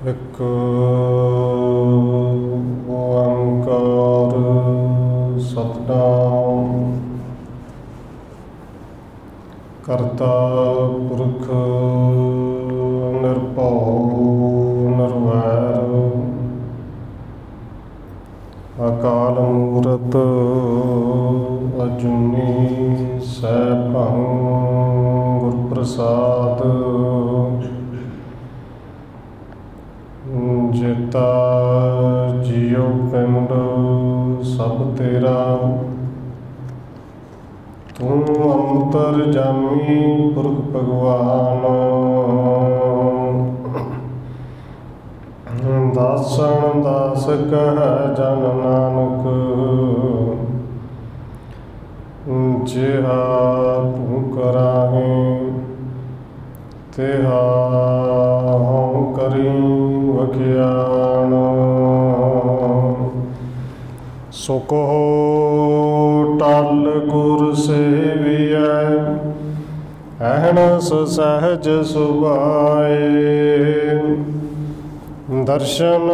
एक ओंकार सतनाम करता पुरख निरभउ निर्वैर अकाल मूरत अजूनी सैभं गुर प्रसाद जेता जियो पिंड सब तेरा तू अंतर जामी पुरख भगवान दासन दास कह जन नानक जिहा तू कराहे तिहा हूँ करी वखियान सो कहो टल गुर सेविया अहनस सहज सुभाए दर्शन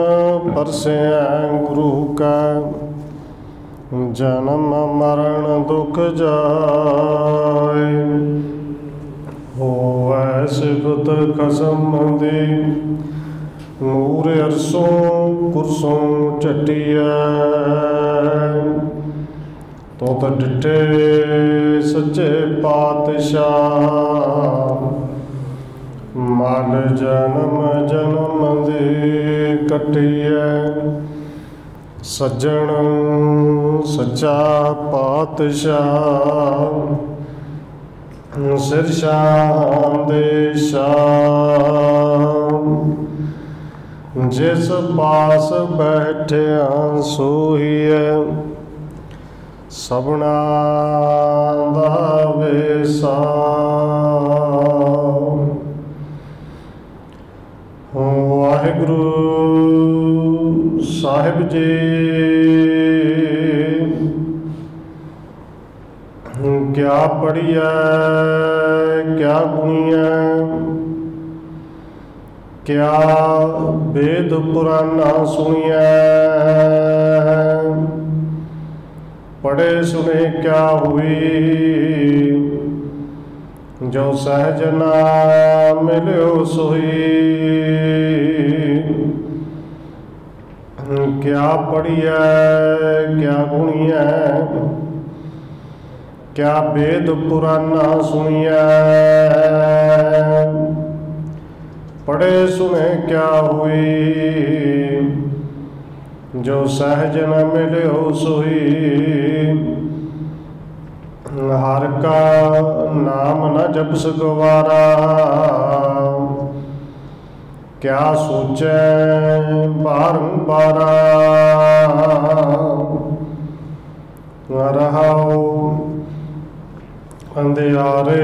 परसिया गुरु का जन्म मरण दुख जाए होवै सिफत खसम दी नूर अरसों कुरसों चटिया तो डिठे सच्चे पातशाह मल जन्म जन्म दे कटिया सज्जन सच्चा पातशाह सिर शाम दे शाम जिस पास बैठिया सोहीए सबना दा वेसा वाहिगुरु साहिब जी क्या पढ़िया क्या गुणिया क्या वेद पुराना सुनिया पढ़े सुने क्या हुई जो सहज ना मिलो सोई क्या पढ़िया क्या गुणिया क्या वेद पुराना सुनिया पढ़े सुने क्या हुई जो सहज न मिले हो सोई हर का नाम न जपस गवारा क्या सोचे बारंबारा रहाओ अंधियारे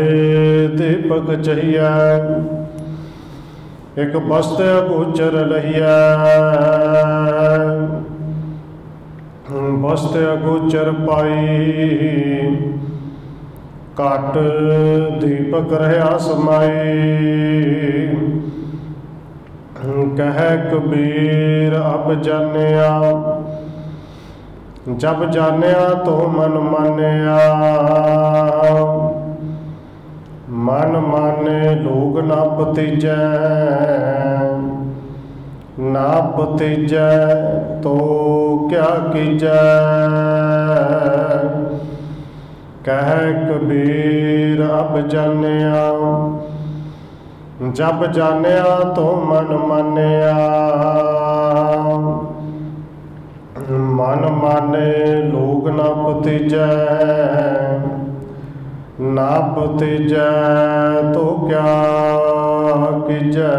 दीपक चाहिए एक बस्त अगोचर लहिया बस्त अगोचर पाई काट दीपक रहा समाई कह कबीर अब जानिया जब जानिया तो मन मानिया मन माने लोग ना भतीजै ना भतीजै तो क्या कीजै कह कबीर अब जानिया जब जानिया तो मन मानिया मन माने लोग ना भतीजै ना भतीजै तो क्या कीजै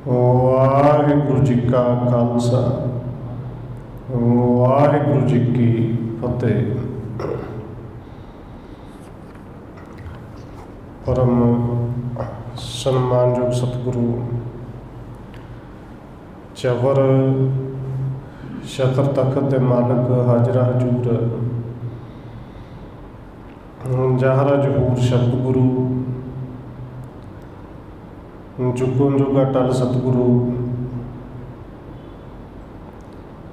वाहिगुरु जी का खालसा वाहिगुरु जी की फतेह। परम सम्मानयोग सतगुरु चवर छत्र तखत दे मालक हाजरा हजूर जहरा जहूर शब्द गुरु जुगों जुग अटल सतगुरु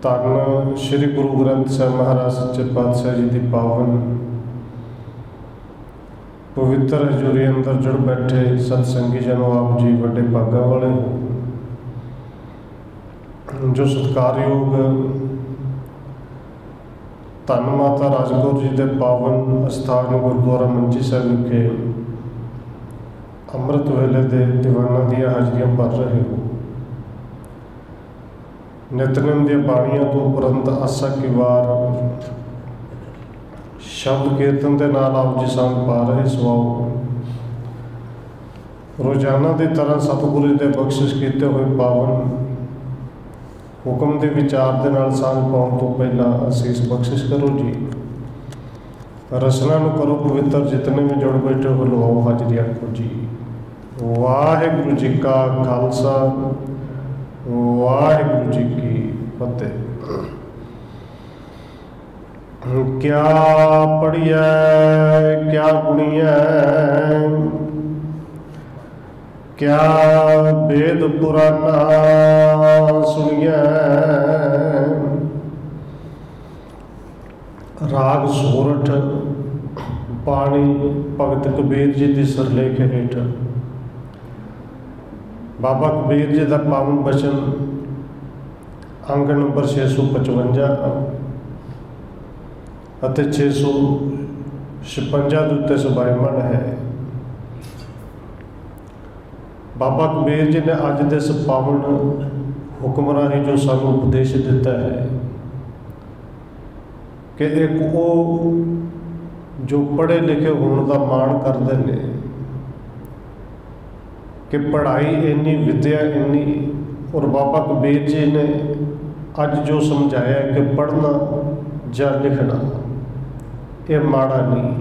धन श्री गुरु ग्रंथ साहिब महाराज सच्चे पातशाह जी की पावन पवित्र हजूरी अंदर जुड़ बैठे सतसंगी जनों, आप जी बड़े भागा वाले हो जो सत्कारयोग धन माता राजकौर जी के पावन अस्थान गुरुद्वारा मंची साहिब विखे अमृत वेले दे दीवाना दियां हाजरियां भर रहे हो। नितनेम दी बाणियां तो उपरंत आसा की वार शब्द कीर्तन के नाल आप जी संग पा रहे सवाओ। रोजाना की तरह सतगुरु के बख्शिश किए हुए पावन हुक्म के विचार के नाल सांझ पाउण तो पहला असीस बख्शिश करो जी। रसना करो पवित्र, जितने भी जुड़ बैठे हो लवाओ हाजरी आखो जी। वाहिगुरू जी का खालसा, वाहिगुरू जी की फतेह। क्या पढ़िया क्या गुणिया, क्या वेद पुराना सुनिया। राग सोरठ बाणी भगत कबीर जी की सिरलेख हेठ बाबा कबीर जी का पावन बचन अंक नंबर 655 ਅਤੇ 656 ਦੇ ਉੱਤੇ ਸੁਭਾਈਮਨ ਹੈ। बाबा कबीर जी ने अज दे इस पावन हुक्म राही जो सानू उपदेश दिता है कि एक वो जो पढ़े लिखे होने का माण करते हैं कि पढ़ाई इन्नी विद्या इन्नी, और बाबा कबीर जी ने अज जो समझाया कि पढ़ना या लिखना ये माड़ा नहीं,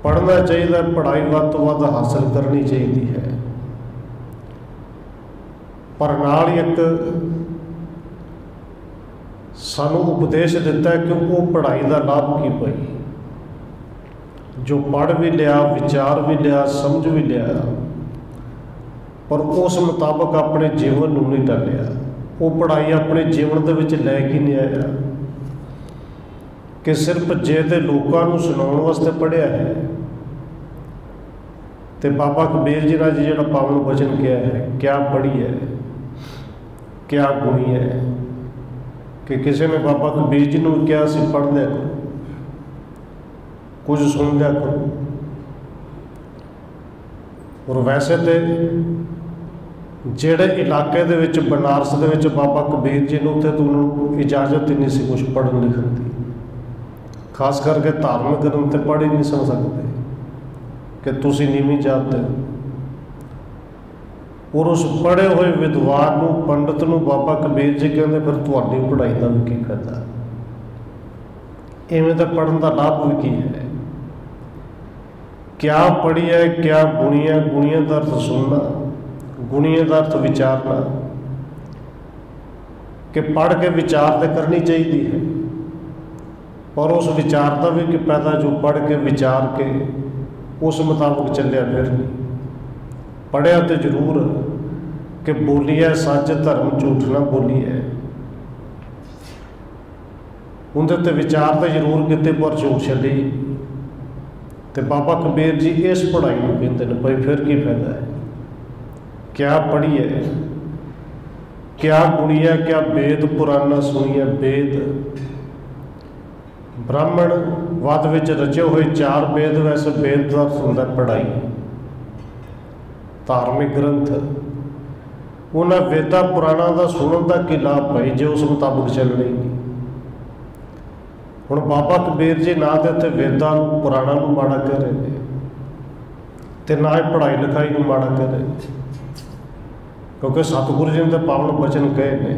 पढ़ना चाहिए, पढ़ाई वध तो वध हासिल करनी चाहिए है। पर नाल एक सानू उपदेश दिता है कि वो पढ़ाई का लाभ की पई, जो पढ़ भी लिया, विचार भी लिया, समझ भी लिया, पर उस मुताबक अपने जीवन नूं नहीं ढालिया। वो पढ़ाई अपने जीवन दे विच लै के नहीं आया कि सिर्फ जे ते लोकां नूं सुनाउण वास्ते पढ़िया है। तो बाबा कबीर जी ने जिहड़ा पावन वचन किया है, क्या पढ़ी है क्या गुणी है, कि किसी ने बाबा कबीर जी नूं क्या सी पढ़ लिया करो, कुछ सुन लिया करो। और वैसे तो ਜਿਹੜੇ इलाके ਦੇ ਵਿੱਚ बनारस ਦੇ ਵਿੱਚ बाबा कबीर जी ਨੂੰ ਉੱਥੇ तो उन्होंने इजाजत ही नहीं सी कुछ पढ़न लिखन की, खास करके धार्मिक ग्रंथ पढ़ ही नहीं सुन सकते कि तुसी नीवीं जात हो। और उस पढ़े हुए विद्वान नूं, पंडित नूं बाबा कबीर जी कहते फिर तुहाडी पढ़ाई का भी की फायदा, इवें तो पढ़न का लाभ भी की है। क्या पढ़ी है क्या गुणिया, गुणिया का अर्थ सुनना, गुणिया का अर्थ विचारना, कि पढ़ के विचार तो करनी चाहिए है, और उस विचार का भी कि पैदा जो पढ़ के विचार के उस मुताबिक चलिया फिर नहीं। पढ़िया तो जरूर कि बोली है सच धर्म झूठ ना बोली है, उनके ते विचार तो जरूर किते पर झूठ चली। तो बाबा कबीर जी इस पढ़ाई को कहते हैं भाई फिर की फायदा है। क्या पढ़ी है क्या गुणिया, क्या वेद पुराना सुनिया। वेद ब्राह्मण वाद विच रचे हुए 4 वेद, वैसे वेद का अर्थ होंदा पढ़ाई, धार्मिक ग्रंथ। उन्हें वेदा पुराणा का सुनने का की लाभ भाई जो उस मुताबिक चलने ही नहीं। हुण बाबा कबीर जी ना तो इत्थे वेदा पुराणा नूं माड़ा कह रहे हैं ते ना ही पढ़ाई लिखाई नूं माड़ा कह रहे हैं, क्योंकि सतगुरु जी ने पावन वचन कहे ने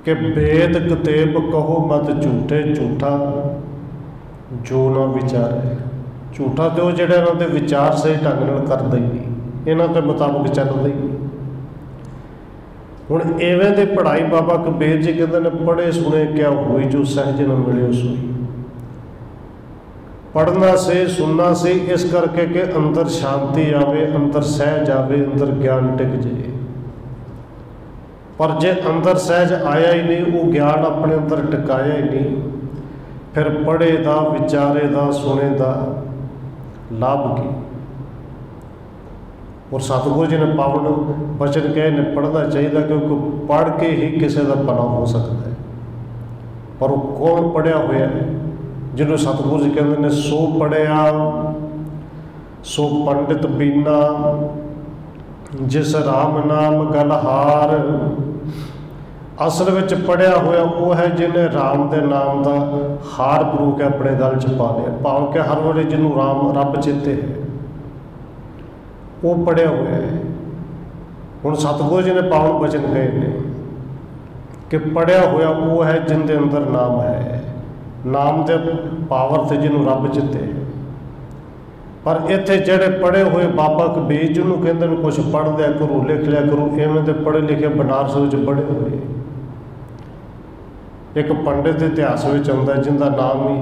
कि वेद कतेब कहो मत झूठे, झूठा जो ना विचारे। झूठा तो जिहड़े इन्हां दे विचार सही ढंग नाल करदे ही नहीं, इन्हां दे मुताबिक चलदे ही नहीं। हुण इवें दी पढ़ाई बाबा कबीर जी कहते हैं पढ़े सुने क्या हुई, जो सहज न मिले सोई। पढ़ना से सुनना से इस करके कि अंदर शांति आवे, अंदर सहज आवे, अंदर ज्ञान टिक जाए। पर जे अंदर सहज आया ही नहीं, वो ज्ञान अपने अंदर टिकाया ही नहीं, फिर पढ़े दा, विचारे दा, सुने दा लाभ की। और सतगुरु जी ने पावन वचन कहे ने पढ़ना चाहिए, क्योंकि पढ़ के ही किसी का भला हो सकता है। पर वो कौन पढ़िया होया है? जिन्होंने सतगुरु जी कहते ने सो पढ़िया सो पंडित बीना, जिस राम नाम गलहार। असल में पढ़िया होया वो है जिन्हें राम के नाम का हार गुरु के अपने गल च पा लिया, भाव के हर वे जिन्होंने राम रब चेते है वो पढ़िया हुआ है। हुण सतगुरु जी ने पावन वचन कहे ने कि पढ़िया होया वो है जिनके अंदर नाम है, नाम के पावर से जिन्होंने रब चेते है। पर इत्थे जेड़े पढ़े हुए बाबा कबीर जिन्होंने कहते हैं कुछ पढ़ लिया करो, लिख लिया करो, इवें तो पढ़े लिखे बनारस में पढ़े हुए। एक पंडित इतिहास में आता जिनका नाम ही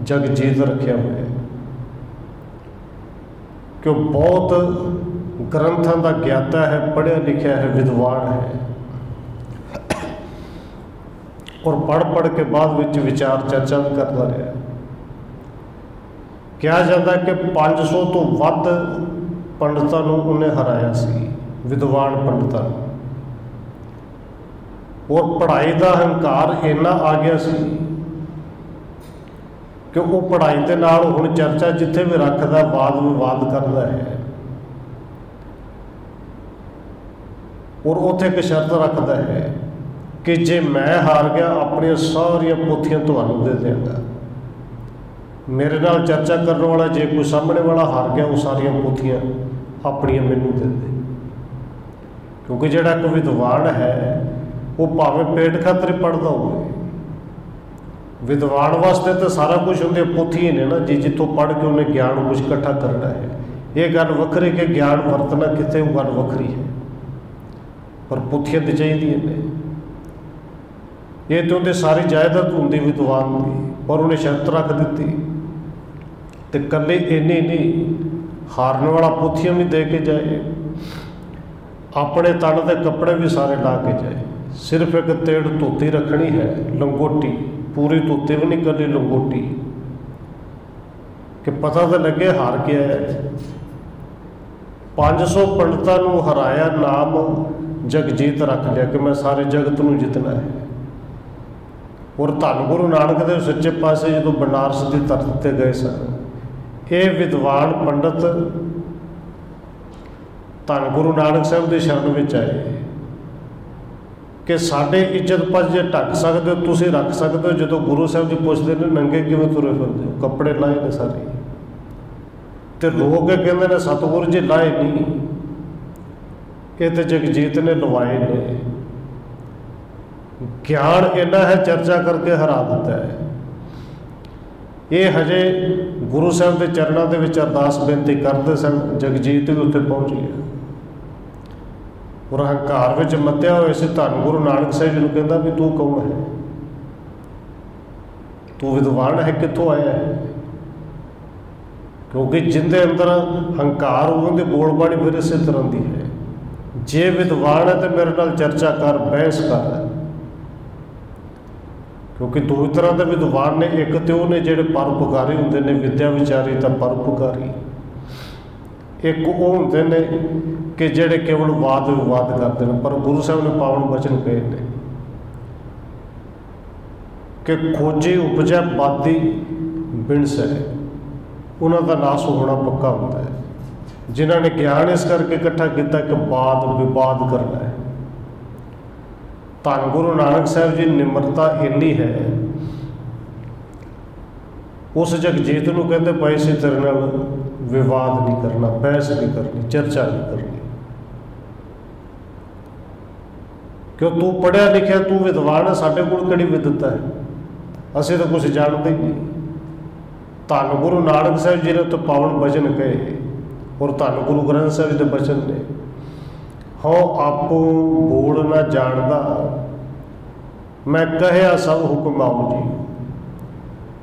जगजीत रखा हुआ है, कि बहुत ग्रंथों का ज्ञाता है, पढ़िया लिखा है, विद्वान है। और पढ़ के बाद विच विचार चर्चा भी करता रहा। कहा जाता है कि 500 तो वध पंडितों को उन्हें हराया सी, विद्वान पंडितों। और पढ़ाई का हंकार इन्ना आ गया सी कि वो पढ़ाई के नाल हुण चर्चा जिथे भी रखता, वाद विवाद करता है। और उत्थे एक शर्त रखता है कि जे मैं हार गया अपनी सारिया पोथियां तुहानूं दे देंगा। मेरे नाल चर्चा करने वाला जे कोई सामने वाला हार गया, वो सारिया पोथियां अपनियां मैनूं दे दे। क्योंकि जिहड़ा कोई विद्वान है वो भावें पेट खातर ही पढ़ता हो, विद्वान वास्ते तो सारा कुछ उनके पोथियां ने ना जी, जितों पढ़ के उन्हें ज्ञान कुछ इकट्ठा करना है। ये गल वखरी कि ज्ञान वरतना कितने, वो गल वखरी है। पर पोथियां तो चाहिए ने, ये तो उनकी सारी जायदाद होंगी विद्वान की। पर उन्हें शर्त रख दी तो कले इन्नी नहीं, हारने वाला पोथियां भी दे के जाए, अपने तन के कपड़े भी सारे ला के जाए, सिर्फ एक तेड़ धोती रखनी है, लंगोटी, पूरी धोती भी नहीं करनी, लंगोटी, कि पता तो लगे हार के आया। 500 पंडितों को हराया, नाम जगजीत रख लिया कि मैं सारे जगत को जितना है। और धन गुरु नानक देव सच्चे पातशाह जो बनारस की धरती पर गए सन, ये विद्वान पंडित धन गुरु नानक साहब की शरण में आए कि साढ़े इज्जत पज जे ढक सकते हो, तुसीं रख सकते हो। जो गुरु साहब जी पूछते हैं नंगे किवें तुरे फिरदे हो, कपड़े लाए ने सारे, तो रो के कहते हैं सतगुरु जी लाए नहीं, ये तो जगजीत ने लवाए ने। ज्ञान इन्ना है चर्चा करके हरा देता है। ये हजे गुरु साहब के चरणों के विच अरदास बेनती करते सन, जगजीत भी उत्थे पहुँच गया। और हंकार में मत्या हुए से धन गुरु नानक साहब जी को कहता भी तू कौन है, तू विद्वान है, कितों आया है? क्योंकि जिंदे अंदर हंकार उनकी बोलबाणी फिर इस तरह की है। जे विद्वान है तो मेरे नाल चर्चा कर, बहस कर। क्योंकि दो तरह के विद्वान ने, एक तो उन्हें जेडे परोपकारी होंगे ने, विद्या विचारी तो परोपकारी, एक वो होंगे ने कि जेडे केवल वाद विवाद करते हैं। पर गुरु साहब ने पावन वचन कहे ने कि खोजी उपजै बादी बिनस है, उन्होंने नाश होना पक्का होता है। जिन्होंने ज्ञान इस करके इकट्ठा किया कि वाद विवाद करना है। धन गुरु नानक साहब जी निम्रता इन्नी है, उस जगजीत को कहते पाए से तेरे नाल विवाद नहीं करना, बहस नहीं करनी, चर्चा नहीं करनी। क्यों तू पढ़िया लिखिया, तू विद्वान है, साढ़े को कड़ी विद्वता है, असीं तो कुछ जानते ही नहीं। धन गुरु नानक साहब जी ने तो पावन वचन कहे, और धन गुरु ग्रंथ साहब जी के वचन ने, हो आपो बोल ना जानदा, मैं कहया सब हुक्म आओ जी।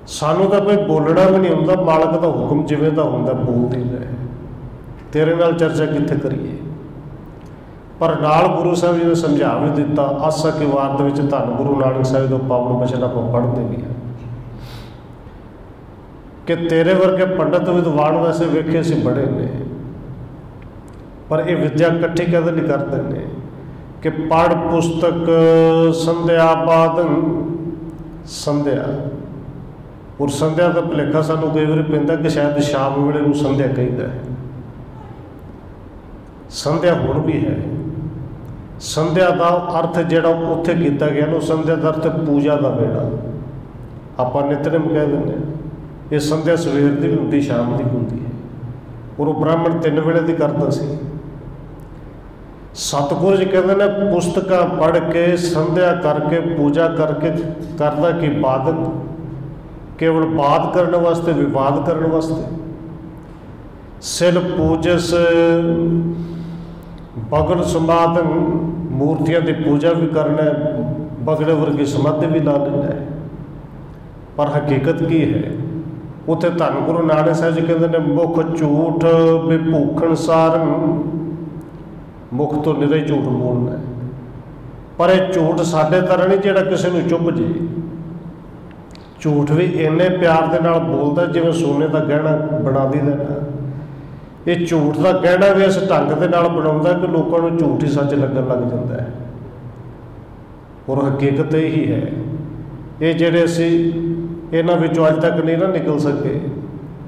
सानू तो कोई बोलना भी नहीं होंदा, मालक का हुक्म जिवें दा हुंदा बोल दीदा है, तेरे नाल चर्चा कित्थे करिए। पर नाल गुरु साहब जी ने समझा भी दिता। आसा की वार दे विच धन गुरु नानक साहिब दा पावन बचन आपां पढ़दे भी हैं कि तेरे वर्गे पंडित विद्वान वैसे वेखे असीं बड़े ने, पर यह विद्या इकट्ठी कदे नहीं करते हैं कि पढ़ पुस्तक संध्या बादन संध्या, और संध्या का भुलेखा सानू कई बार पैंदा कि शायद शाम वेले नूं संध्या कहीदा है। संध्या हुण भी है। संध्या का अर्थ जिहड़ा उत्थे कीता गया ना, संध्या का अर्थ पूजा का वेला, आपां नितनेम कह दिंदे हैं। ये संध्या सवेर की भी होंदी, शाम की भी होंदी है, और वो ब्राह्मण 3 वेले की करता सी। सतगुरु जी कहते हैं पुस्तकां पढ़ के संध्या करके पूजा करके करदा कि बादन, केवल बात करने वास्ते, विवाद करने वास्ते। सिल पूजस बगड़ समाधन, मूर्तियां की पूजा भी करना है, बगड़े वर्गी समाधि भी ला लेना है। पर हकीकत की है, उत्थे धन गुरु नानक साहिब जी कहते हैं मुख झूठ विभूखण सारन, मुख तो निरा ही झूठ बोलना है। पर यह झूठ साडे तरह नहीं जिहड़ा किसी नूं चुभ जे। झूठ भी इन्ने प्यार दे नाल बोलदा जिवें सोने का गहना बना दीदा ना। ये झूठ का गहना भी इस ढंग के नाल बनाउंदा कि लोगों को झूठ ही सच लगन लग जाता है, और हकीकत यही है। ये जिहड़े असीं इन्हां विचों अज तक नहीं ना निकल सके,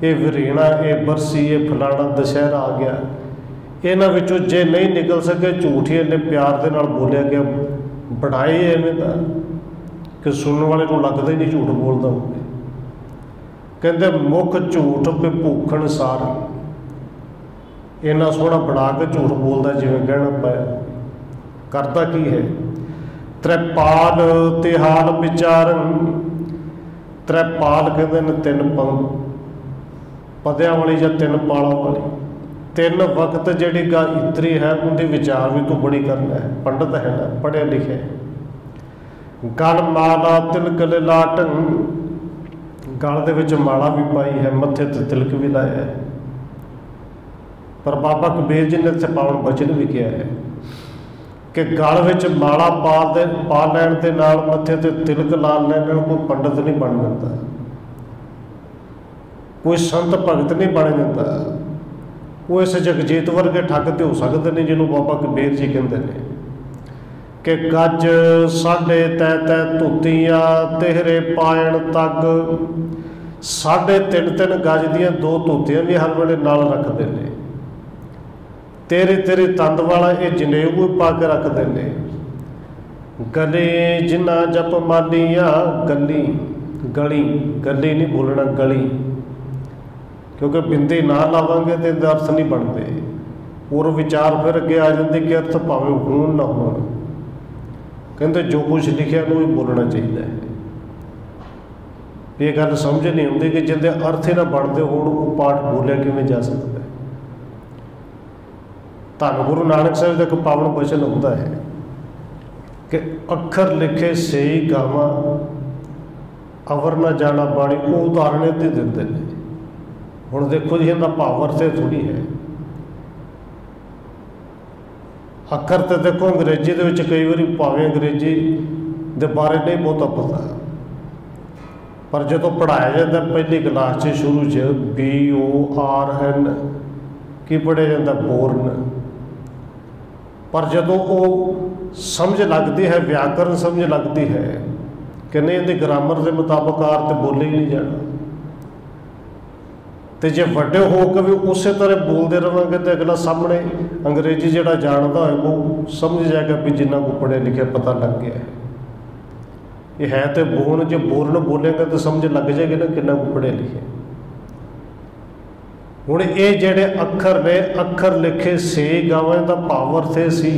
ये वरीणा, ये बरसी, ये फलाना दशहरा आ गया, इन्हां विचों जे नहीं निकल सके, झूठ ही इन्ने प्यार दे नाल बोलिया गया, बढ़ाए इवें दा कि सुनने वाले को लगता ही नहीं झूठ बोलता होवे। कहते मुख झूठ विभूखण सार, इन्ना सोहना बना के झूठ बोलता जिवें गहना पाया। करता की है, त्रिपाल तिहाल विचारन, त्रिपाल कहते हैं 3 पदियां वाली या 3 पालों वाली। 3 वक्त जिहड़ी गल इतरी है उनके विचार भी तू बड़ी करना है, पंडित है ना, पढ़िया लिखे। गल माला तिलक लाटन, गल दे विच माला भी पाई है, मत्थे ते तिलक भी लाया है। पर बाबा कबीर जी ने इत्थे पावन बचन भी किया है कि गल विच माला पा लैण दे नाल, मत्थे ते तिलक ला लैण नाल कोई पंडित नहीं बन जाता, कोई संत भगत नहीं बन जाता। वो इस जगजीत वर्गे ठग ते हो सकते हैं जिन्होंने बाबा कबीर जी कहते हैं कि गज साढ़े तै तै धुतियां तेहरे पायण तग, 3.5 गज दियां 2 धुतियां भी हर वेले नाल रखते हैं। तेरे तेरे तंद वाला ये जनेऊ भी पा के रखते हैं। गले जिन्ना जप मालिया, गली गली गली नहीं बोलना, गली, क्योंकि बिंदी ना लावांगे तो अर्थ नहीं बनते, और विचार फिर अगे आ जाते कि अर्थ भावें होण ना होण। कहते जो कुछ लिखिया वो भी बोलना चाहिए है। ये गल समझ नहीं आती कि जिंदे अर्थ ही ना बनते हो पाठ बोलिया किवें जा सकता है। धन गुरु नानक साहिब का एक पावन वचन होता है कि अखर लिखे सही गावा, अवर न जाना बाणी, वो उदाहरण दे देते हैं। हुण देखो जी इनका भाव अर्थ थोड़ी है। अखर तो देखो अंग्रेजी दे विच कई बार भावें अंग्रेजी दे बारे नहीं बहुता पता, पर जो पढ़ाया जाता पहली क्लास से शुरू से BORN की पढ़िया जाता बोर्न, पर जदों वो समझ लगती है, व्याकरण समझ लगती है कि नहीं इहदी ग्रामर के मुताबिक अर्थ बोले ही नहीं जाना, तो जे वड्डे होकर भी उस तरह बोलते रहेंगे तो अगला सामने अंग्रेजी जिहड़ा जानता है वो समझ जाएगा भी जिन्ना को पढ़े लिखे पता लग गया है। ये है तो बोर्न, जो बोर्न बोलेंगे तो समझ लग जाएगी ना किन्ना को पढ़े लिखे। हुण ये जिहड़े अखर ने, अखर लिखे से गावां दा भाव अर्थ ये सी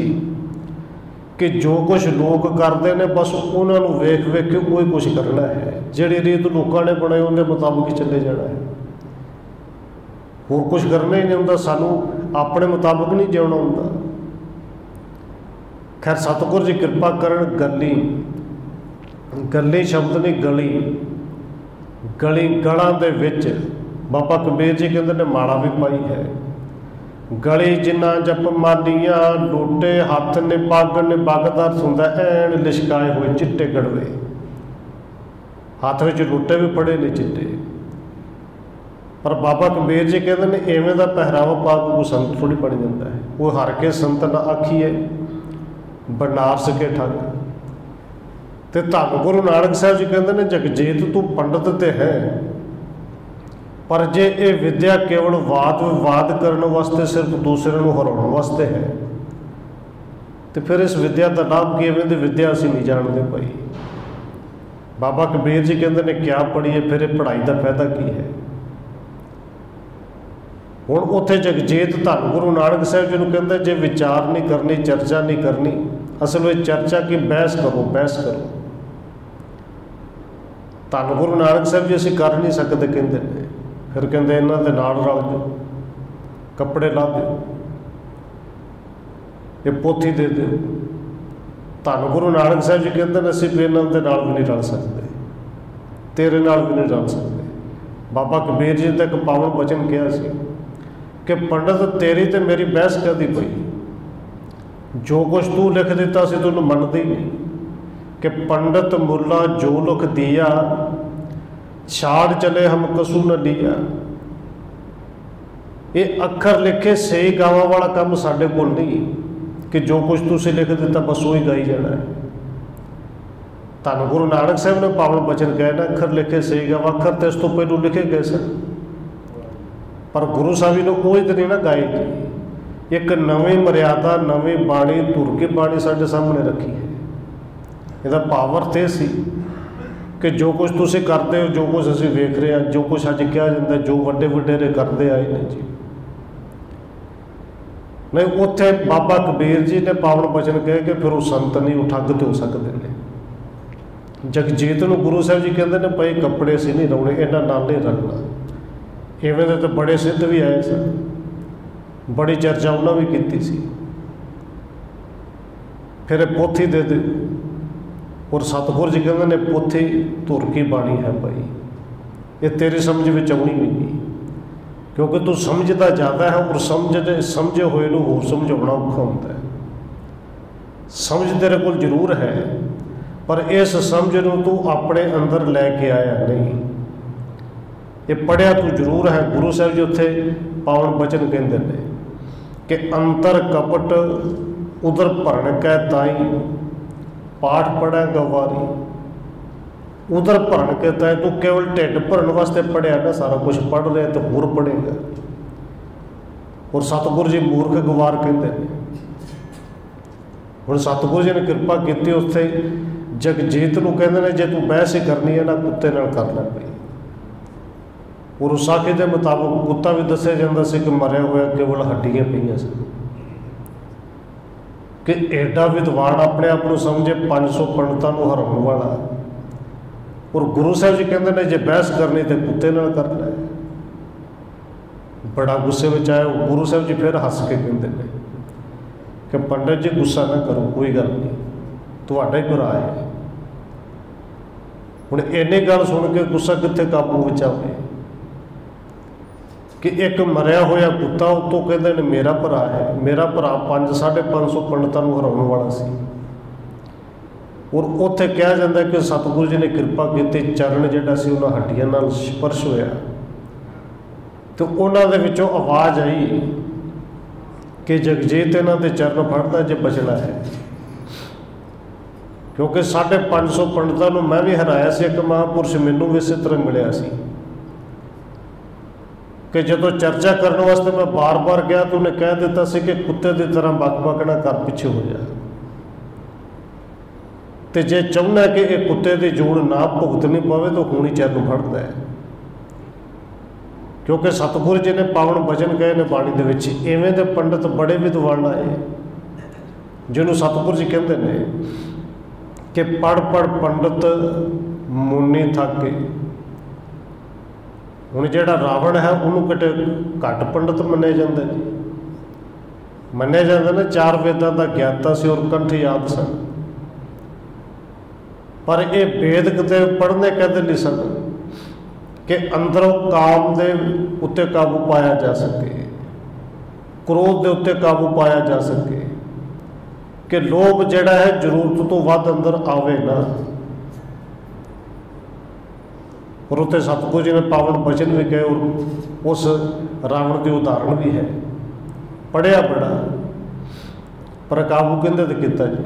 कि जो कुछ लोग करते हैं बस उन्होंने वेख वेख के वही कुछ करना है, जिहड़ी रीत लोगों ने बनाई उनके मुताबिक ही चले जाना है, होर कुछ करना ही नहीं होंदा। सानू अपने मुताबिक नहीं जिउणा होंदा। खैर सतगुर जी कृपा करन, गली गली शब्द नहीं गली, ਗਲੀ ਗਲਾਂ ਦੇ ਵਿੱਚ ਬਾਬਾ ਕਬੀਰ ਜੀ ਕਹਿੰਦੇ ਨੇ ਮਾਲਾ ਵੀ ਪਾਈ ਹੈ। ਗਲੀ ਜਿੰਨਾ ਜਪ ਮਾਲੀਆਂ ਲੋਟੇ ਹੱਥ ਨੇ ਪੱਗ ਨੇ ਬਗਦਾਰ ਹੁੰਦਾ ਐਨ ਲਿਸ਼ਕਾਏ ਹੋਏ ਚਿੱਟੇ ਗੜਵੇ, ਹੱਥ ਵਿੱਚ ਲੋਟੇ ਵੀ ਫੜੇ ਨੇ ਚਿੱਟੇ। ਪਰ ਬਾਬਾ ਕਬੀਰ ਜੀ ਕਹਿੰਦੇ ਨੇ ਇਵੇਂ ਦਾ ਪਹਿਰਾਵਾ ਪਾ ਕੇ ਕੋਈ ਸੰਤ ਥੋੜ੍ਹੀ ਬਣ ਜਾਂਦਾ ਹੈ। ਉਹ ਹਰ ਕੇ ਸੰਤ ਨਾ ਆਖੀਏ ਬਨਾਰਸ ਕੇ ਠੱਗ। ਤੇ ਧੰਨ ਗੁਰੂ ਨਾਨਕ ਸਾਹਿਬ ਜੀ ਕਹਿੰਦੇ ਨੇ ਜਗਜੀਤ ਤੂੰ ਪੰਡਤ ਤੇ ਹੈ, ਪਰ ਜੇ ਇਹ ਵਿਦਿਆ ਕੇਵਲ ਵਾਦ ਵਿਵਾਦ ਕਰਨ ਵਾਸਤੇ, ਸਿਰਫ ਦੂਸਰੇ ਨੂੰ ਹਰਾਉਣ ਵਾਸਤੇ ਹੈ, ਤੇ ਫਿਰ ਇਸ ਵਿਦਿਆ ਦਾ ਲਾਭ ਕੀ? ਐਵੇਂ ਦੀ ਵਿਦਿਆ ਅਸੀਂ ਨਹੀਂ ਜਾਣਦੇ ਭਾਈ। ਬਾਬਾ ਕਬੀਰ ਜੀ ਕਹਿੰਦੇ ਨੇ ਕਿਆ ਪੜ੍ਹੀਏ, ਫਿਰ ਇਹ ਪੜ੍ਹਾਈ ਦਾ ਫਾਇਦਾ ਕੀ ਹੈ? ਹੁਣ ਉੱਥੇ ਜਗਜੀਤ ਧੰਨ ਗੁਰੂ ਨਾਨਕ ਸਾਹਿਬ ਜੀ ਨੂੰ ਕਹਿੰਦੇ ਜੇ ਵਿਚਾਰ ਨਹੀਂ ਕਰਨੀ, ਚਰਚਾ ਨਹੀਂ ਕਰਨੀ, ਅਸਲ ਵਿੱਚ ਚਰਚਾ ਕੀ, ਬਹਿਸ ਕਰੋ, ਬਹਿਸ ਕਰੋ। ਧੰਨ ਗੁਰੂ ਨਾਨਕ ਸਾਹਿਬ ਜੀ ਅਸੀਂ ਕਰ ਨਹੀਂ ਸਕਦੇ ਕਹਿੰਦੇ ਨੇ। ਫਿਰ ਕਹਿੰਦੇ ਇਹਨਾਂ ਦੇ ਨਾਲ ਰਲ ਜਾਓ, ਕੱਪੜੇ ਲਾ ਦਿਓ, ਇਹ ਪੋਥੀ ਦੇ ਦਿਓ। ਧੰਨ ਗੁਰੂ ਨਾਨਕ ਸਾਹਿਬ ਜੀ ਕਹਿੰਦੇ ਨੇ ਅਸੀਂ ਵੀ ਇਹਨਾਂ ਦੇ ਨਾਲ ਵੀ ਨਹੀਂ ਰਲ ਸਕਦੇ, ਤੇਰੇ ਨਾਲ ਵੀ ਨਹੀਂ ਰਲ ਸਕਦੇ। ਬਾਬਾ ਕਬੀਰ ਜੀ ਨੇ ਇੱਕ ਪਾਵਨ ਬਚਨ ਕਿਹਾ ਸੀ ਕਿ ਪੰਡਤ ਤੇਰੀ ਤੇ ਮੇਰੀ ਬਹਿਸ ਕਰਦੀ ਪਈ, ਜੋ ਕੁਛ ਤੂੰ ਲਿਖ ਦਿੱਤਾ ਸੀ ਤੈਨੂੰ ਮੰਨਦੀ ਨਹੀਂ, ਕਿ ਪੰਡਤ ਮੁੱਲਾ ਜੋ ਲਿਖ ਦਿਆ ਛਾੜ ਚਲੇ ਹਮ ਕਸੂ ਨ ਲਿਆ। ਇਹ ਅੱਖਰ ਲਿਖੇ ਸਹੀ ਗਾਵਾਂ ਵਾਲਾ ਕੰਮ ਸਾਡੇ ਕੋਲ ਨਹੀਂ ਕਿ ਜੋ ਕੁਛ ਤੁਸੀਂ ਲਿਖ ਦਿੱਤਾ ਬਸ ਉਹੀ ਗਾਈ ਜਾਣਾ ਹੈ। ਧੰਨ ਗੁਰੂ ਨਾਨਕ ਸਾਹਿਬ ਨੇ ਪਾਵਨ ਬਚਨ ਕਹੇ ਨਾ, ਅੱਖਰ ਲਿਖੇ ਸਹੀ ਗਾਵਾਂ। ਅੱਖਰ ਤੇ ਇਸ ਤੋਂ ਪਹਿਲੋਂ ਲਿਖੇ ਗਏ ਸਨ, ਪਰ ਗੁਰੂ ਸਾਹਿਬ ਨੇ ਉਹ ਹੀ ਨਹੀਂ ਨਾ ਗਾਏ ਜੀ। ਇੱਕ ਨਵੀਂ ਮਰਿਆਦਾ, ਨਵੀਂ ਬਾਣੀ, ਧੁਰ ਕੇ ਬਾਣੀ ਸਾਡੇ ਸਾਹਮਣੇ ਰੱਖੀ ਹੈ। ਇਹਦਾ ਭਾਵ ਅਰਥ ਇਹ ਸੀ ਕਿ ਜੋ ਕੁਛ ਤੁਸੀਂ ਕਰਦੇ ਹੋ, ਜੋ ਕੁਛ ਅਸੀਂ ਵੇਖ ਰਹੇ ਹਾਂ, ਜੋ ਕੁਛ ਅੱਜ ਕਿਹਾ ਜਾਂਦਾ, ਜੋ ਵੱਡੇ ਵਡੇਰੇ ਕਰਦੇ ਆਏ ਨੇ ਜੀ। ਨਹੀਂ, ਉੱਥੇ ਬਾਬਾ ਕਬੀਰ ਜੀ ਨੇ ਪਾਵਨ ਬਚਨ ਕਹੇ ਕਿ ਫਿਰ ਉਹ ਸੰਤ ਨਹੀਂ, ਉਹ ਠੱਗ ਤੇ ਹੋ ਸਕਦੇ ਨੇ। ਜਗਜੀਤ ਨੂੰ ਗੁਰੂ ਸਾਹਿਬ ਜੀ ਕਹਿੰਦੇ ਨੇ ਭਾਈ ਕੱਪੜੇ ਅਸੀਂ ਨਹੀਂ ਲਾਉਣੇ, ਇਹਨਾਂ ਨਾਲ ਨਹੀਂ ਰਲਣਾ। ਇਵੇਂ ਦੇ ਤਾਂ ਬੜੇ ਸਿੱਧ ਵੀ ਆਏ ਸਨ, ਬੜੀ ਚਰਚਾ ਉਹਨਾਂ ਵੀ ਕੀਤੀ ਸੀ। ਫਿਰ ਇਹ ਪੋਥੀ ਦੇ ਦੇ, ਔਰ ਸਤਿਗੁਰ ਜੀ ਕਹਿੰਦੇ ਨੇ ਪੋਥੀ ਧੁਰ ਕੀ ਬਾਣੀ ਹੈ ਭਾਈ, ਇਹ ਤੇਰੀ ਸਮਝ ਵਿੱਚ ਆਉਣੀ ਨਹੀਂ, ਕਿਉਂਕਿ ਤੂੰ ਸਮਝਦਾ ਜ਼ਿਆਦਾ ਹੈ, ਔਰ ਸਮਝੇ ਹੋਏ ਨੂੰ ਹੋਰ ਸਮਝਾਉਣਾ ਔਖਾ ਹੁੰਦਾ ਹੈ। ਸਮਝ ਤੇਰੇ ਕੋਲ ਜ਼ਰੂਰ ਹੈ, ਪਰ ਇਸ ਸਮਝ ਨੂੰ ਤੂੰ ਆਪਣੇ ਅੰਦਰ ਲੈ ਕੇ ਆਇਆ ਨਹੀਂ। ਇਹ ਪੜ੍ਹਿਆ ਤੂੰ ਜ਼ਰੂਰ ਹੈ। ਗੁਰੂ ਸਾਹਿਬ ਜੀ ਉੱਥੇ ਪਾਵਨ ਬਚਨ ਕਹਿੰਦੇ ਨੇ ਕਿ ਅੰਤਰ ਕਪਟ ਉਧਰ ਭਰਨ ਕੈ ਤਾਈ, ਪਾਠ ਪੜ੍ਹੈ ਗਵਾਰੀ। ਉਧਰ ਭਰਨ ਕੇ ਤਾਈ, ਤੂੰ ਕੇਵਲ ਢਿੱਡ ਭਰਨ ਵਾਸਤੇ ਪੜ੍ਹਿਆ ਨਾ, ਸਾਰਾ ਕੁਛ ਪੜ੍ਹ ਰਿਹਾ ਤੇ ਹੋਰ ਪੜ੍ਹੇਗਾ। ਔਰ ਸਤਿਗੁਰੂ ਜੀ ਮੂਰਖ ਗਵਾਰ ਕਹਿੰਦੇ ਨੇ। ਹੁਣ ਸਤਿਗੁਰੂ ਜੀ ਨੇ ਕਿਰਪਾ ਕੀਤੀ, ਉੱਥੇ ਜਗਜੀਤ ਨੂੰ ਕਹਿੰਦੇ ਨੇ ਜੇ ਤੂੰ ਬਹਿਸ ਹੀ ਕਰਨੀ ਹੈ ਨਾ, ਕੁੱਤੇ ਨਾਲ ਕਰ ਲੈ ਪਈ। ਔਰ ਸਾਖੀ ਦੇ ਮੁਤਾਬਕ ਕੁੱਤਾ ਵੀ ਦੱਸਿਆ ਜਾਂਦਾ ਸੀ ਕਿ ਮਰਿਆ ਹੋਇਆ ਕੇਵਲ ਹੱਡੀਆਂ ਪਈਆਂ ਸੀ। ਕਿ ਐਡਾ ਵਿਦਵਾਨ ਆਪਣੇ ਆਪ ਨੂੰ ਸਮਝੇ 500 ਪੰਡਤਾਂ ਨੂੰ ਹਰਾਉਣ ਵਾਲਾ। ਔਰ ਗੁਰੂ ਸਾਹਿਬ ਜੀ ਕਹਿੰਦੇ ਨੇ ਜੇ ਬਹਿਸ ਕਰਨੀ ਤੇ ਕੁੱਤੇ ਨਾਲ ਕਰ ਲੈ। ਬੜਾ ਗੁੱਸੇ ਵਿੱਚ ਆਇਆ। ਗੁਰੂ ਸਾਹਿਬ ਜੀ ਫਿਰ ਹੱਸ ਕੇ ਕਹਿੰਦੇ ਨੇ ਕਿ ਪੰਡਤ ਜੀ ਗੁੱਸਾ ਨਾ ਕਰੋ, ਕੋਈ ਗੱਲ ਨਹੀਂ, ਤੁਹਾਡਾ ਹੀ ਭਰਾ ਹੈ। ਹੁਣ ਇੰਨੀ ਗੱਲ ਸੁਣ ਕੇ ਗੁੱਸਾ ਕਿੱਥੇ ਕਾਬੂ ਵਿੱਚ ਆਵੇ ਕਿ ਇੱਕ ਮਰਿਆ ਹੋਇਆ ਕੁੱਤਾ ਉੱਤੋਂ ਕਹਿੰਦੇ ਨੇ ਮੇਰਾ ਭਰਾ ਹੈ। ਮੇਰਾ ਭਰਾ 500-550 ਪੰਡਤਾਂ ਨੂੰ ਹਰਾਉਣ ਵਾਲਾ ਸੀ। ਔਰ ਉੱਥੇ ਕਿਹਾ ਜਾਂਦਾ ਕਿ ਸਤਿਗੁਰੂ ਜੀ ਨੇ ਕਿਰਪਾ ਕੀਤੀ, ਚਰਨ ਜਿਹੜਾ ਸੀ ਉਹਨਾਂ ਹੱਡੀਆਂ ਨਾਲ ਸਪਰਸ਼ ਹੋਇਆ ਤੇ ਉਹਨਾਂ ਦੇ ਵਿੱਚੋਂ ਆਵਾਜ਼ ਆਈ ਕਿ ਜਗਜੀਤ ਇਹਨਾਂ ਦੇ ਚਰਨ ਫੜਦਾ ਜੇ ਬਚਣਾ ਹੈ। ਕਿਉਂਕਿ 550 ਪੰਡਤਾਂ ਨੂੰ ਮੈਂ ਵੀ ਹਰਾਇਆ ਸੀ। ਇੱਕ ਮਹਾਂਪੁਰਸ਼ ਮੈਨੂੰ ਵੀ ਇਸੇ ਤਰ੍ਹਾਂ ਮਿਲਿਆ ਸੀ ਕਿ ਜਦੋਂ ਚਰਚਾ ਕਰਨ ਵਾਸਤੇ ਮੈਂ ਬਾਰ-ਬਾਰ ਗਿਆ ਤਾਂ ਉਹਨੇ ਕਹਿ ਦਿੱਤਾ ਸੀ ਕਿ ਕੁੱਤੇ ਦੀ ਤਰ੍ਹਾਂ ਬਕ-ਬਕ ਨਾ ਕਰ, ਪਿੱਛੇ ਹੋ ਜਾ। ਤੇ ਜੇ ਚਾਹੁੰਦਾ ਕਿ ਇਹ ਕੁੱਤੇ ਦੀ ਜੂੜ ਨਾ ਭੁਗਤਣੀ ਪਵੇ ਤਾਂ ਹੁਣ ਹੀ ਚਰਨ ਫੜਦਾ ਹੈ। ਕਿਉਂਕਿ ਸਤਿਗੁਰੂ ਜੀ ਨੇ ਪਾਵਨ ਬਚਨ ਕਹੇ ਨੇ ਬਾਣੀ ਦੇ ਵਿੱਚ, ਇਵੇਂ ਦੇ ਪੰਡਤ ਬੜੇ ਵਿਦਵਾਨ ਆਏ ਜਿਹਨੂੰ ਸਤਿਗੁਰੂ ਜੀ ਕਹਿੰਦੇ ਨੇ ਕਿ ਪੜ੍ਹ ਪੰਡਤ ਮੁਨੀ ਥਾਕੇ। ਹੁਣ ਜਿਹੜਾ ਰਾਵਣ ਹੈ ਉਹਨੂੰ ਕਿਤੇ ਘੱਟ ਪੰਡਤ ਮੰਨਿਆ ਜਾਂਦਾ ਜੀ। ਮੰਨਿਆ ਜਾਂਦਾ ਨਾ 4 ਵੇਦਾਂ ਦਾ ਗਿਆਤਾ ਸੀ ਔਰ ਕੰਠ ਯਾਦ ਸਨ, ਪਰ ਇਹ ਵੇਦ ਕਿਤੇ ਪੜ੍ਹਨੇ ਕਹਿੰਦੇ ਨਹੀਂ ਸਨ। कि अंदरों काम दे उत्ते काबू पाया जा सके, क्रोध के उत्ते काबू पाया जा सके, कि लोभ जिहड़ा है जरूरत तो वध अंदर आवे ना। और उत्ते सतगुरु जी ने पावन बचन भी कहे और उस रावण की उदाहरण भी है। पढ़िया बड़ा पर काबू कहते तो किता जी,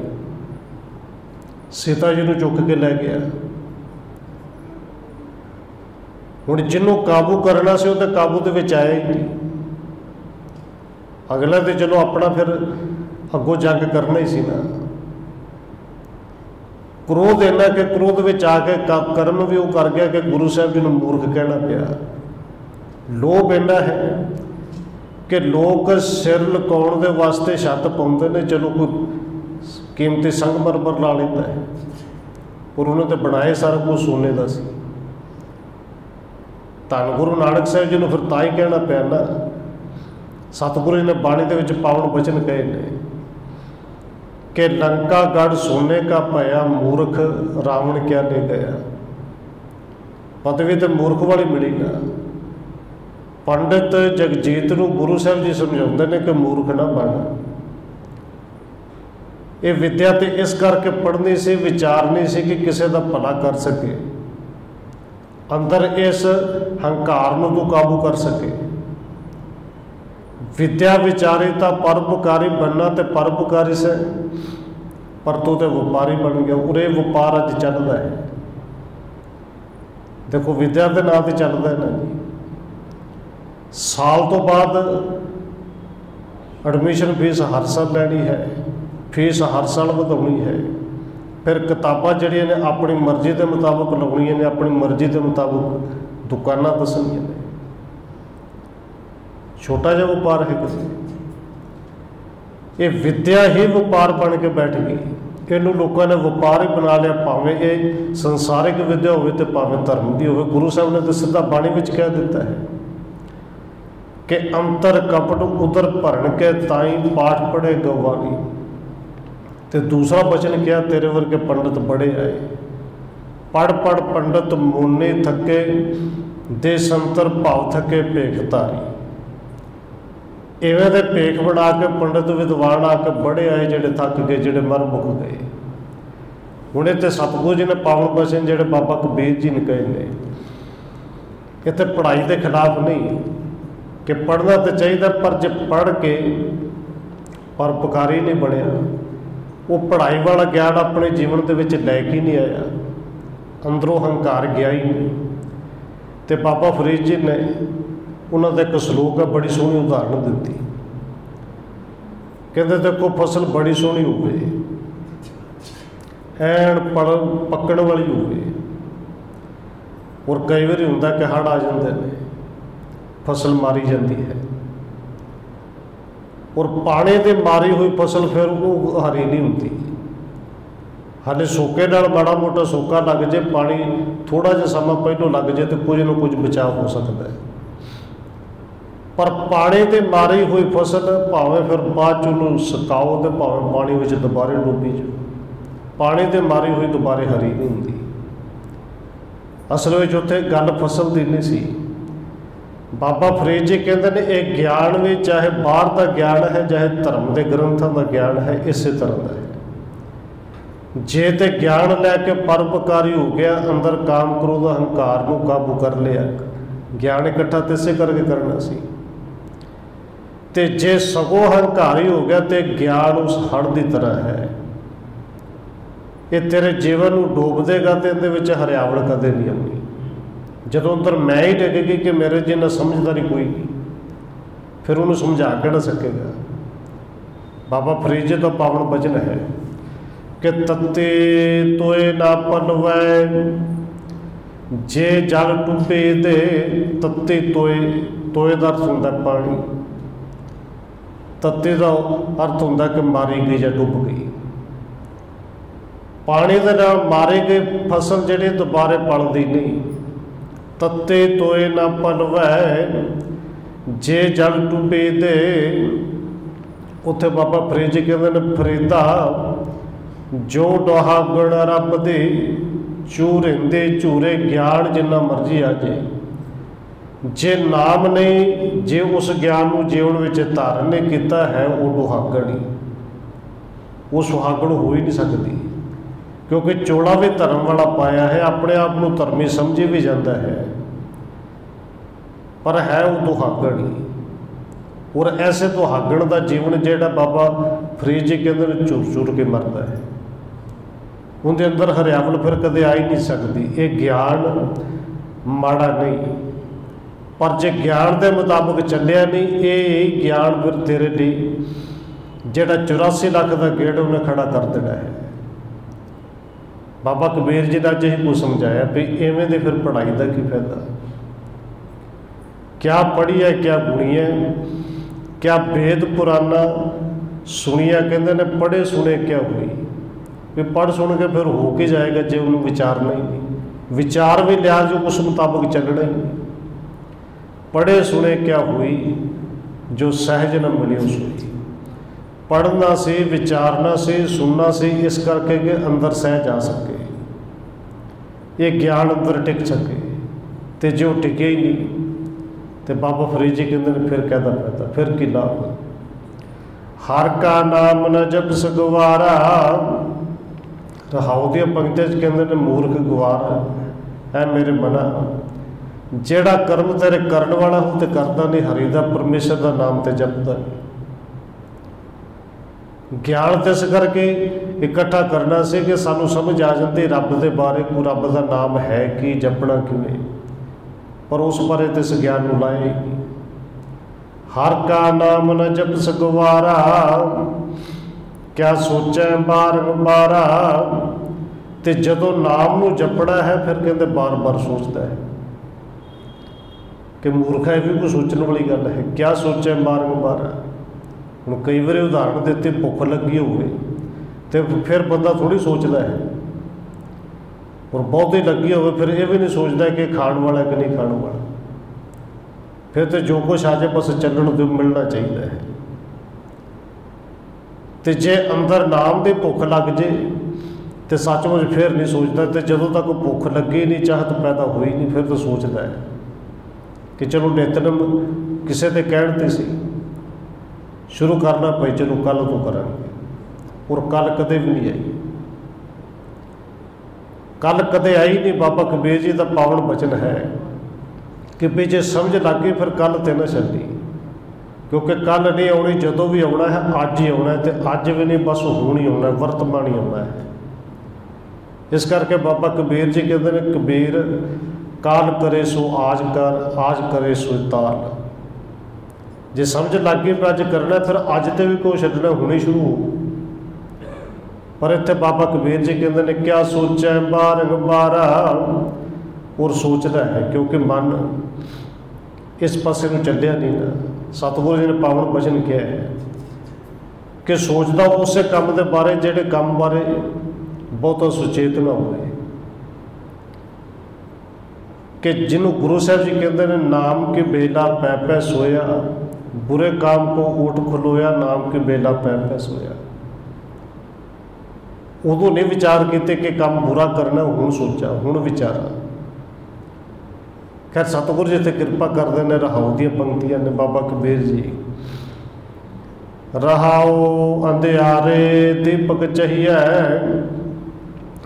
सीता जी को चुक के लै गया। हुण जिन्हों काबू करना से तो काबू के विच आया ही नहीं। अगला तो चलो अपना फिर अगों जंग करना ही सी ना। क्रोध इन्ना कि क्रोध विच आके कर्म भी वो कर गया कि गुरु साहब जी को मूर्ख कहना पिया। लोभ इन्ना है कि लोग सिर लुकाउण दे वास्ते छत पाउंदे ने, चलो कोई कीमती संगमरमर ला लेंदा है, और उन्होंने तो बनाए सारा कुछ सोने का सी। धन गुरु नानक साहब जी को फिर तां ही कहना पिया ना, सतगुरु जी ने बाणी दे विच पावन वचन कहे ने कि लंका गढ़ सोने का भया, मूर्ख रावण क्या ले गया। पदवी तो मूर्ख वाली मिली ना। पंडित जगजीत को गुरु साहब जी समझाते हैं कि मूर्ख ना बन। ये विद्या तो इस करके पढ़नी सी, विचारनी सी कि किसी का भला कर सके, अंदर इस हंकार को तू काबू कर सके। विद्या विचारी तो परोपकारी बनना, तो परोपकारी से पर तू तो व्यापारी बन गया। उरे व्यापार अज चलता है, देखो विद्या के नाम से चलता है ना जी। साल तो बाद एडमिशन फीस हर साल लैनी है, फीस हर साल वधाउणी है, फिर किताबां जिहड़ियां ने अपनी मर्जी के मुताबिक लाउणियां ने, अपनी मर्जी के मुताबिक दुकानां दसणियां ने। छोटा जिहा व्यापार है किसी, ये विद्या ही व्यापार बन के बैठ गई। इनू लोगों ने व्यापार ही बना लिया, भावें ये संसारिक विद्या होवे ते भावें धर्म की होवे। गुरु साहब ने तो सीधा बाणी विच कह दिता है कि अंतर कपट उधर भरन के ताई पाठ पढ़े गवानी। तो दूसरा वचन क्या, तेरे वर्गे पंडित बड़े आए, पढ़ पढ़ पंडित मुन्ने थके, दे संतर भाव थके भेख धारी। इवें दे भेख बना के पंडित विद्वान आके बड़े आए, जेडे थक गए, जेडे मर मुक गए। हुण इत्थे सतगुरु जी ने पावन वचन जेडे बाबा कबीर जी ने कहे ने, इत्थे पढ़ाई के खिलाफ नहीं कि पढ़ना तो चाहिए, पर जे पढ़ के परोपकारी नहीं बनया, वो पढ़ाई वाला ज्ञान अपने जीवन के विच लैके ही नहीं आया, अंदरों हंकार गया ही नहीं। तो बाबा फरीद जी ने उन्होंने एक सलोक है, बड़ी सोहनी उदाहरण दी। कहते देखो फसल बड़ी सोहनी हो गई, एन पकड़ वाली हो गई, और कई बार होंदा कि हड़ आ जाते हैं, फसल मारी जाती है, और पानी से मारी हुई फसल फिर वो हरी नहीं होती। हाले सोके नाल माड़ा मोटा सोका लग जाए, पानी थोड़ा जिहा समा पहलों लग जाए तो कुछ ना कुछ बचाव हो सकता है। पर पानी से मारी हुई फसल भावें फिर बाद चूँ सुकाओ तो भावें पानी में दोबारे डूबी जाओ, पानी से मारी हुई दोबारे हरी नहीं होती। असल में उत्थे गल फसल की नहीं सी। बाबा फरीद जी कहते हैं ये ज्ञान भी चाहे बाहर का ज्ञान है, चाहे धर्म के ग्रंथों का ज्ञान है, इस तरह का है। जे तो ज्ञान लैके परोपकारी हो गया, अंदर काम क्रोध अहंकार को काबू कर लिया, ज्ञान इकट्ठा तो इसे करके करना सी। ते जे सगों हंकारी हो गया तो ज्ञान उस हड़ की तरह है, ये तेरे जीवन को डूब देगा, तो ये हरियावल कदे नहीं आनी। जदों अंदर मैं ही डिगेगी कि मेरे जिन्ना समझदारी कोई नहीं, फिर उन्होंने समझा के ना सकेगा। बाबा फरीद जी तो पावन वचन है कि तत्ते तोए ना पलवै, जे जल डुबे दे तत्ते तोए। तोए का अर्थ होंदा पानी, तत्ते का अर्थ होंदा कि मारी गई या डुब गई। पानी के नाल मारी गई फसल जिहड़ी दोबारे पलदी नहीं। तत्ते तोए ना पलवै, जे जल डुबे दे। उत्थे बाबा फरीद जी कहते हैं, फरीदा जो डोहा गुण रब दे, चूरिंदे झूरे ज्ञान जिन्ना मर्जी आ जाए, जे नाम ने जे उस ज्ञान को जीवन में धारण नहीं किया है वो दुहागण ही, वो सुहागण हो ही नहीं सकती। क्योंकि चोला भी धर्म वाला पाया है, अपने आप को धर्मी समझी भी जाता है, पर है वो दुहागण ही। और ऐसे दुहागण का जीवन जेड़ा बाबा फरीद जी कहते चुर चुर के मरता है, उनके अंदर हरियावल फिर कदे आ ही नहीं सकती। ये ज्ञान माड़ा नहीं, पर जे ज्ञान के मुताबिक चलिया नहीं, ये ज्ञान फिर तेरे लिए जेड़ा 84 लाख का गेड़ उन्हें खड़ा कर देना है। बाबा कबीर जी ने अज ही कुछ समझाया भी इवें दे फिर पढ़ाई का की फायदा, क्या पढ़ी है क्या गुणी है, क्या वेद पुराना सुनिया, कहते ने पढ़े सुने क्या हुई, भी पढ़ सुन के फिर हो के जाएगा जे उन्होंने विचारना ही नहीं, विचार भी लिया जो उस मुताबिक चलना ही नहीं। पढ़े सुने क्या हुई, जो सहज न मिली उस हुई। पढ़ना से, विचारना से, सुनना से, इस करके के अंदर सह जा सके, ये ज्ञान अंदर टिक सके। तो जो टिके ही नहीं तो बाबा फरीद जी कहते हैं फिर कहता पैदा फिर कि लाभ। हर का नाम न जप सगवारा, रहाऊ दी पंक्ति कहते हैं मूर्ख गवारा है मेरे मना, जेड़ा कर्म तेरे करने वाला हो तो करता नहीं, हरि का परमेश्वर का नाम तो जपता नहीं। ज्ञान तो इस करके इकट्ठा करना से कि सानू समझ आ जाती रब के बारे को, रब का नाम है कि जपना किवें, पर उस बारे तो इस ज्ञान को लाए ही। हर का नाम न जप सगवारा, क्या सोचे बारंबारा, तो जदों नाम को जपना है फिर कहते बार बार सोचता है कि मूर्ख है भी कोई सोचने वाली गल है, क्या सोचे बारंबारा। हम कई बार उदाहरण देते, भुख लगी हो तो फिर बंदा थोड़ी सोचता है, और बहुत ही लगी हो फिर ये भी नहीं सोचता कि खाण वाला कि नहीं खाने वाला, फिर तो जो कुछ आ जाए बस चलने तो मिलना चाहिए है। तो जे अंदर नाम की भुख लग जाए तो सचमुच फिर नहीं सोचता, तो जदों तक भुख लगी नहीं, चाहत पैदा हुई नहीं, फिर तो सोचता है कि चलो नितनम किसी के कहण ते सी शुरू करना पई, चलो कल तो करांगे, और कल कदे भी नहीं आई। कल कदे आई नहीं। बाबा कबीर जी का पावन वचन है कि भी जे समझ लग गई फिर कल तो ना चलनी, क्योंकि कल नहीं आनी, जदों भी आना है अज ही आना है, तो अज भी नहीं बस हुण ही आना है, वर्तमान ही आना है। इस करके बाबा कबीर जी कहते हैं, कबीर काल करे सो आज कर, आज करे सो ताल। जे समझ लग गई अज करना फिर अज तो भी कोई छड्डना होनी शुरू हो। पर इत्थे बाबा कबीर जी कहते हैं, क्या सोचे बारंबारा, और सोचता है क्योंकि मन इस पासे को चलिया नहीं ना। सतगुरु जी ने पावन वचन किया है कि सोचता उस काम के बारे जेडे काम बारे बहुत सुचेत ना होए, कि जिन्हों गुरु साहब जी कहते हैं, नाम के बेला पै पै सोया, बुरे काम को ऊट खलोया, नाम के बेला पै पै सोया। उदों नहीं विचार किए कि काम बुरा करना, हुण सोचा, हुण विचारा। खैर सतगुरु जी इत्थे कृपा करते हैं, रहाऊ दी पंक्तियां ने बाबा कबीर जी, रहाओ अंधियारे दीपक चाहिए।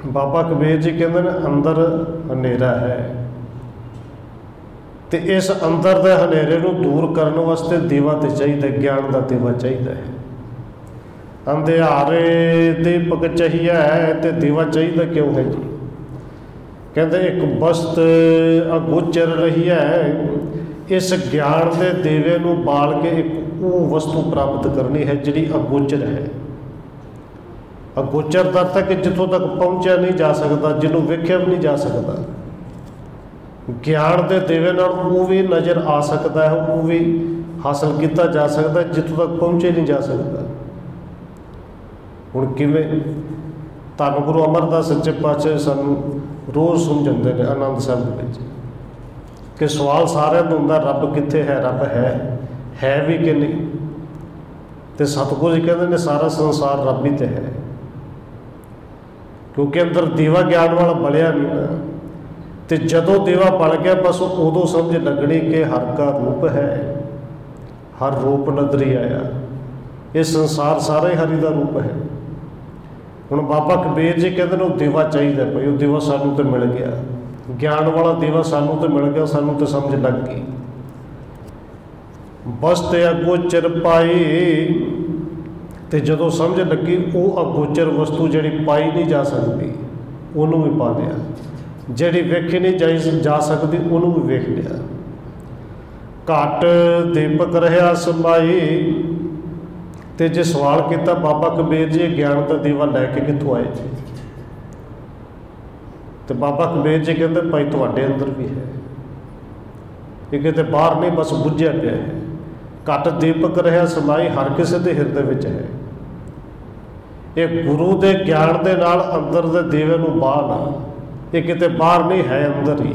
बाबा कबीर जी कहते हैं अंदर हनेरा है, तो इस अंदर के हनेरे को दूर करने वास्ते दीवा तो चाहिए, ज्ञान का दीवा चाहिए है। अंधियारे दीपक चाहिए तो दीवा चाहिए क्यों है जी? कहते एक वस्त अगोचर रही है, इस ज्ञान के दीवे को बाल के एक वो वस्तु प्राप्त करनी है जिहड़ी अगोचर है। अगोचर का अर्थ है कि जितों तक पहुँचा नहीं जा सकता, जिन्हों वेख्या भी नहीं जा सकता। ज्ञान के दीवे नाल वो भी नज़र आ सकता है, वो भी हासिल किया जा सकता है जितों तक पहुँचे नहीं जा सकता। हुण किवें? धन गुरु अमरदास सच्चे पातशाह सानू रोज़ समझाते हैं आनंद साहब में कि सवाल सारे का होंदा रब कित्थे है, रब है भी कि नहीं। तो सतगुरु जी कहते हैं सारा संसार रब ही तो है, क्योंकि अंदर दीवा ज्ञान वाला बलिया नहीं ना। तो जदों देवा बन गया बस उदों समझ लगनी कि हर का रूप है, हर रूप नदरी आया, ये संसार सारा ही हरि का रूप है। हुण बाबा कबीर जी कहते हैं देवा चाहिए भाई, वो देवा सानू तो मिल गया, ज्ञान वाला देवा सानू तो मिल गया, सानू तो समझ लग गई। बस ते अगोचर पाई, तो जदों समझ लगी वो अगोचर वस्तु जी पाई नहीं जा सकती उन्होंने भी पा लिया, जी वेखी नहीं जा सकती उन्होंने भी वेख लिया। घट दीपक रहा समाई, तो जे सवाल किया बाबा कबीर जी ज्ञान का दीवा लैके कितों आए जी, तो बाबा कबीर जी कहते भाई तुहाडे अंदर भी है, ये किते बाहर नहीं बस बुझिया पिया है। घट दीपक रहा समाई हर किसी के हिरदे विच है, ये गुरु के ज्ञान के नाल अंदर दे दीवे नूं बाहर आ, ये किते बाहर नहीं है अंदर ही।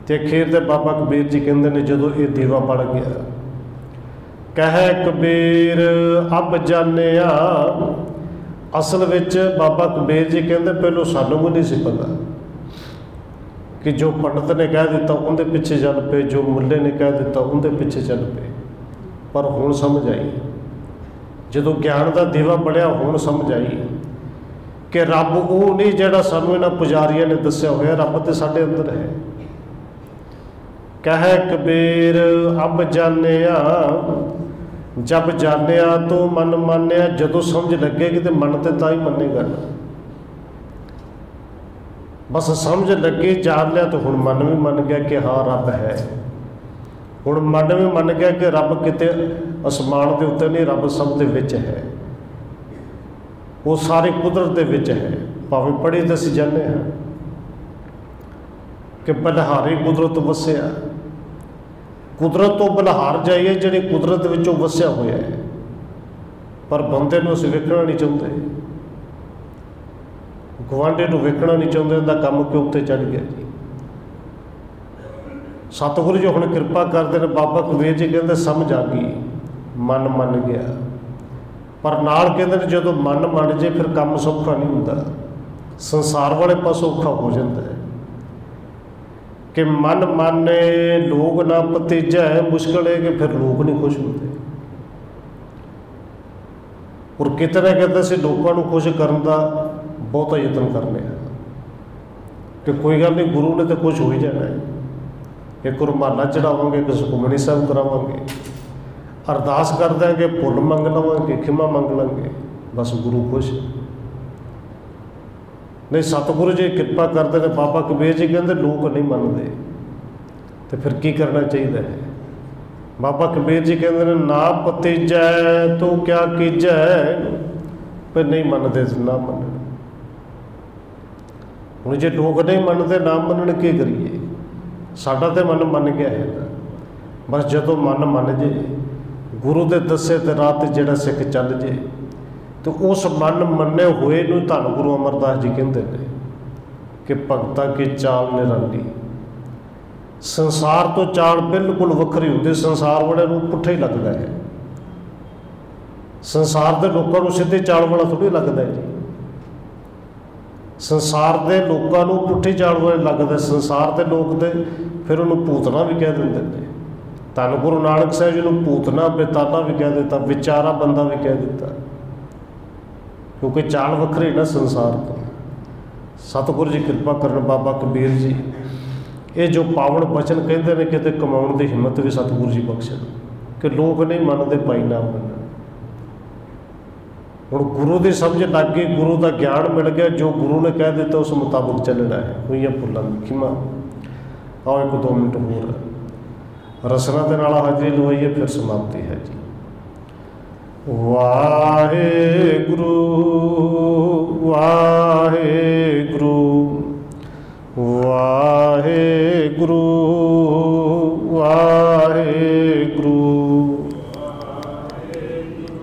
तो अखीर ते बाबा कबीर जी कहते हैं जदों ये दीवा बन गया, कह कबीर अब जानिया। असल विच बाबा कबीर जी कहते पहलों सानू भी नहीं सी पता कि जो पंडित ने कह दिता उनके पिछे चल पे, जो मुल्ले ने कह दिता उनके पिछे चल पे, पर हुण समझ आई जदों ज्ञान का दीवा बढ़िया, हुण समझ आई कि रब वो नहीं जिहड़ा सानू इन्हां पुजारियों ने दस्सिया होया, रब तो साडे अंदर है। कह कबीर अब जानिया, जब जानिया तो मन मानिया, जदों समझ लगेगी तो मन तो तां ही मनेगा ना, बस समझ लगी जान लिया तो हुण मन भी मन गया कि हाँ रब है। हुण मन भी मन गया कि रब किते आसमान के उत्ते नहीं, रब सब दे विच है, वो सारी कुदरत दे विच है। भावें पढ़ी तो असीं जाने हैं कि बलिहारी कुदरत वसिया, कुदरत तो बलिहार जाइए जिहड़ी कुदरत विचों वसिया होया है, पर बंदे नूं असीं वेखना नहीं चाहुंदे, गुआंढी नूं वेखना नहीं चाहुंदे, उहदा काम क्यों उत्ते चढ़ गया जी। सतगुरु जी हुण किरपा करदे ने, बाबा कबीर जी कहंदे समझ आ गई, मन मन गया, पर नाल कहंदे ने जदों मन मन जे फिर काम सौखा नहीं हुंदा, संसार वाले पासों औखा हो जाता है कि मन माने लोग ना भतीजा है। मुश्किल है कि फिर लोग नहीं खुश होते, और कितने कहते से लोगों को खुश करने का बहुत यतन करने कि कोई गल नहीं, गुरु ने तो खुश हो ही जाना है। एक रुमाला चढ़ावांगे, एक सुखमनी साहब करावांगे, अरदास कर देंगे, भुल मंग लवांगे, खिमा मंग लेंगे, बस गुरु खुश। नहीं सतगुरु जी कृपा करते हैं, बाबा कबीर जी कहते लोग नहीं मनते, तो फिर की करना चाहिए है। बाबा कबीर जी कहते हैं ना भतीजै तो क्या कीजै, पर नहीं मनते ना मन। हुण जे लोग नहीं मनते ना मनन की करिए, साडा तो मन मन गया है, बस जदों मन मन जे गुरु के दसे ते राह ते जिहड़ा सिख चल जे, तो उस मन मन्ने हुए नूं धन गुरु अमरदास जी कहते हैं कि भगतां की चाल निराली। संसार तो चाल बिल्कुल वखरी होंदी, संसार वाले नूं पुट्ठा ही लगता है, संसार के लोगों को सीधी चाल वाला थोड़ी लगता है जी। संसार के लोगों को पुट्ठी चाल वाले लगता है, संसार के लोग तो फिर उन्होंने भूतना भी कह देंगे ने। धन गुरु नानक साहब जी ने भूतना बेताना भी कह दिता, विचारा बंदा भी कह दिता, क्योंकि चाल वखरी ना संसार तो। सतगुरु जी कृपा करन, बाबा कबीर जी ये जो पावन बचन कहते हैं कि कमाउण की हिम्मत भी सतगुरु जी बख्शण कि लोग नहीं मनते पाई ना मन। हुण गुरु की समझ लग गई, गुरु का ज्ञान मिल गया, जो गुरु ने कह दिता उस मुताबिक चलना है। हुई भुलों की खिमा। आओ एक दो मिनट होर रसना के नाल हाजरी लवाइए, फिर समाप्ति है जी। वाहेगुरु वाहेगुरु वाहेगुरु